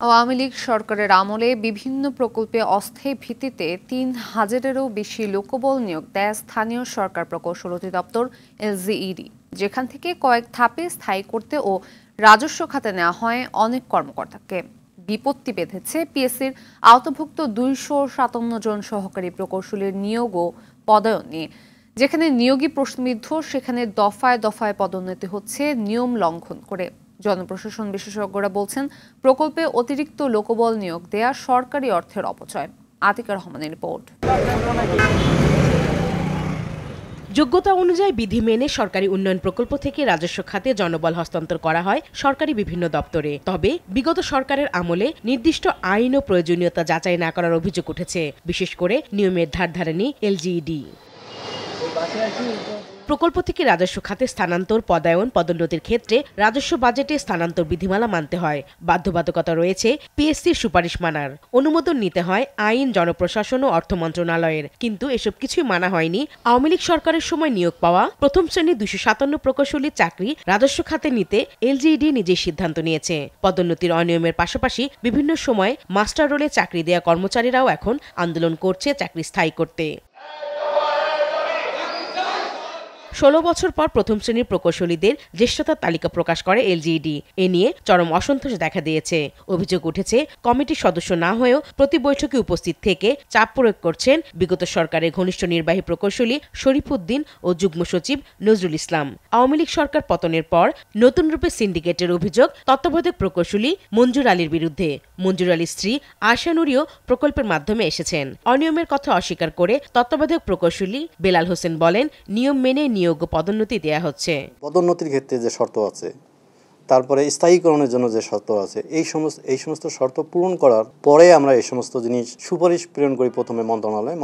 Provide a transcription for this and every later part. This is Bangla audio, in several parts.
আওয়ামী লীগ সরকারের আমলে বিভিন্ন প্রকল্পে অস্থায়ী ভিত্তিতে ৩,০০০-এরও বেশি লোকবল নিয়োগ দেয় স্থানীয় সরকার প্রকৌশল অধিদপ্তর এলজিইডি, যেখান থেকে কয়েক ধাপে স্থায়ী করতে ও রাজস্ব খাতে নেওয়া হয় অনেক কর্মকর্তাকে। বিপত্তি বেঁধেছে পিএসসির আওতাভুক্ত ২৫৭ জন সহকারী প্রকৌশলীর নিয়োগ ও পদায়ন নিয়ে। যেখানে নিয়োগই প্রশ্নবিদ্ধ, সেখানে দফায় দফায় পদোন্নতি হচ্ছে নিয়ম লঙ্ঘন করে। জনপ্রশাসন বিশেষজ্ঞরা বলছেন, প্রকল্পে অতিরিক্ত লোকবল নিয়োগ দেয়া সরকারি অর্থের অপচয়। আতিকা রহমানের রিপোর্ট। যোগ্যতা অনুযায়ী বিধি মেনে সরকারি উন্নয়ন প্রকল্প থেকে রাজস্ব খাতে জনবল হস্তান্তর করা হয় সরকারি বিভিন্ন দপ্তরে। তবে বিগত সরকারের আমলে নির্দিষ্ট আইন ও প্রয়োজনীয়তা যাচাই না করার অভিযোগ উঠেছে, বিশেষ করে নিয়মের ধার ধারেনি এলজিইডি। প্রকল্প থেকে রাজস্ব খাতে স্থানান্তর, পদায়ন, পদোন্নতির ক্ষেত্রে রাজস্ব বাজেটে স্থানান্তর বিধিমালা মানতে হয়। বাধ্যবাধকতা রয়েছে পিএসসির সুপারিশ মানার। অনুমোদন নিতে হয় আইন, জনপ্রশাসন ও অর্থ মন্ত্রণালয়ের। কিন্তু এসব কিছুই মানা হয়নি আওয়ামী লীগ সরকারের সময় নিয়োগ পাওয়া প্রথম শ্রেণীর ২৫৭ প্রকৌশলীর চাকরি রাজস্ব খাতে নিতে এলজিইডি নিজেই সিদ্ধান্ত নিয়েছে। পদোন্নতির অনিয়মের পাশাপাশি বিভিন্ন সময় মাস্টার রোলে চাকরি দেয়া কর্মচারীরাও এখন আন্দোলন করছে চাকরি স্থায়ী করতে। ১৬ বছর পর প্রথম শ্রেণীর প্রকৌশলীদের জ্যেষ্ঠতার তালিকা প্রকাশ করে এলজিইডি। এ নিয়ে চরম অসন্তোষ দেখা দিয়েছে। অভিযোগ উঠেছে, কমিটির সদস্য না হয়েও প্রতি বৈঠকে উপস্থিত থেকে চাপ প্রয়োগ করছেন বিগত সরকারের ঘনিষ্ঠ নির্বাহী প্রকৌশলী শরীফ উদ্দিন ও যুগ্ম সচিব নজরুল ইসলাম। আওয়ামী লীগ সরকার পতনের পর নতুন রূপে সিন্ডিকেটের অভিযোগ তত্ত্বাবধায়ক প্রকৌশলী মঞ্জুর আলীর বিরুদ্ধে। মঞ্জুর আলীর স্ত্রী আয়শা নুরিও প্রকল্পের মাধ্যমে এসেছেন। অনিয়মের কথা অস্বীকার করে তত্ত্বাবধায়ক প্রকৌশলী বেলাল হোসেন বলেন, নিয়ম মেনে নিয়োগ পদোন্নতি দেয়া হচ্ছে। পদোন্নতির ক্ষেত্রে যে শর্ত আছে, তারপরে স্থায়ীকরণের জন্য যে শর্ত আছে, এই সমস্ত শর্ত পূরণ করার পরে আমরা এই সমস্ত জিনিস সুপারিশ প্রেরণ করি প্রথমে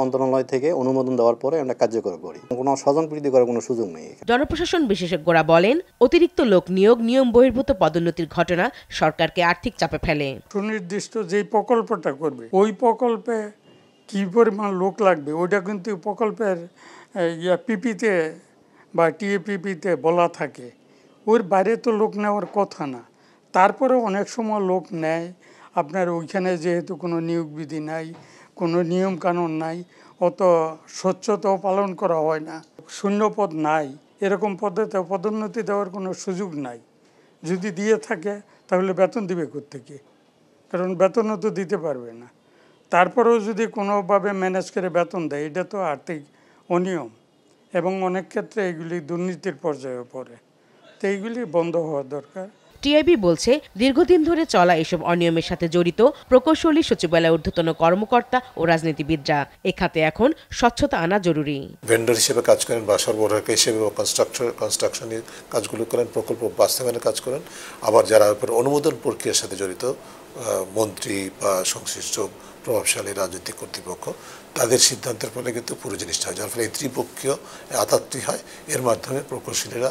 মন্ত্রণালয় থেকে অনুমোদন দেওয়ার পরে আমরা কার্যকর করি। কোনো স্বজনপ্রীতি করার কোনো সুযোগ নেই। জনপ্রশাসন বিশেষজ্ঞরা বলেন, অতিরিক্ত লোক নিয়োগ, নিয়ম বহির্ভূত পদোন্নতির ঘটনা সরকারকে আর্থিক চাপে ফেলে। সুনির্দিষ্ট যে প্রকল্পটা করবে, ওই প্রকল্পে কি পরিমাণ লোক লাগবে ওইটা কিন্তু প্রকল্পের পিপিতে বা টিএপিপিতে বলা থাকে। ওর বাইরে তো লোক নেওয়ার কথা না। তারপরে অনেক সময় লোক নেয়, আপনার ওইখানে যেহেতু কোনো নিয়োগ বিধি নাই, কোনো নিয়ম কানুন নাই, অত স্বচ্ছতাও পালন করা হয় না। শূন্য পদ নাই, এরকম পদ্ধতিতে পদোন্নতি দেওয়ার কোনো সুযোগ নাই। যদি দিয়ে থাকে তাহলে বেতন দিবে কোত্থেকে? কারণ বেতনও তো দিতে পারবে না। তারপরেও যদি কোনোভাবে ম্যানেজ করে বেতন দেয়, এটা তো আর্থিক অনিয়ম এবং অনেক ক্ষেত্রে এগুলি দুর্নীতির পর্যায়ে পড়ে। তো এইগুলি বন্ধ হওয়া দরকার। টিআইবি বলছে, দীর্ঘদিন ধরে চলা এসব অনিয়মের সাথে জড়িত প্রকৌশলী, সচিবালয়ের ঊর্ধ্বতন কর্মকর্তা ও রাজনীতিবিদরা। এ খাতে এখন স্বচ্ছতা আনা জরুরি। ভেন্ডর হিসেবে কাজ করেন বা সরবরাহ হিসেবে কনস্ট্রাকশনের কাজগুলো করেন, প্রকল্প বাস্তবায়নের কাজ করেন। আবার যারা অনুমোদন প্রক্রিয়ার সাথে জড়িত মন্ত্রী বা সংশ্লিষ্ট প্রভাবশালী রাজনৈতিক কর্তৃপক্ষ, তাদের সিদ্ধান্তের ফলে কিন্তু পুরো জিনিসটা হয়। যার ফলে এই ত্রিপক্ষীয় আতাতটি হয়। এর মাধ্যমে প্রকৌশলীরা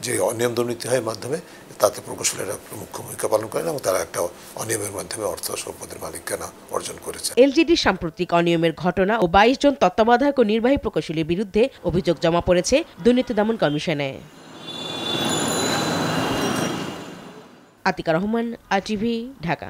যে অনিয়ম দুর্নীতি হয় মাধ্যমে, তাতে প্রকৌশলীরা মুখ্য ভূমিকা পালন করেন এবং তারা একটা অনিয়মের মাধ্যমে অর্থ সম্পদের মালিকানা অর্জন করেছে। এলজিডি সাম্প্রতিক অনিয়মের ঘটনা ও 22 জন তত্ত্বাবধায়ক ও নির্বাহী প্রকৌশলীর বিরুদ্ধে অভিযোগ জমা পড়েছে দুর্নীতি দমন কমিশনে। আতিকা রহমান, আরটিভি, ঢাকা।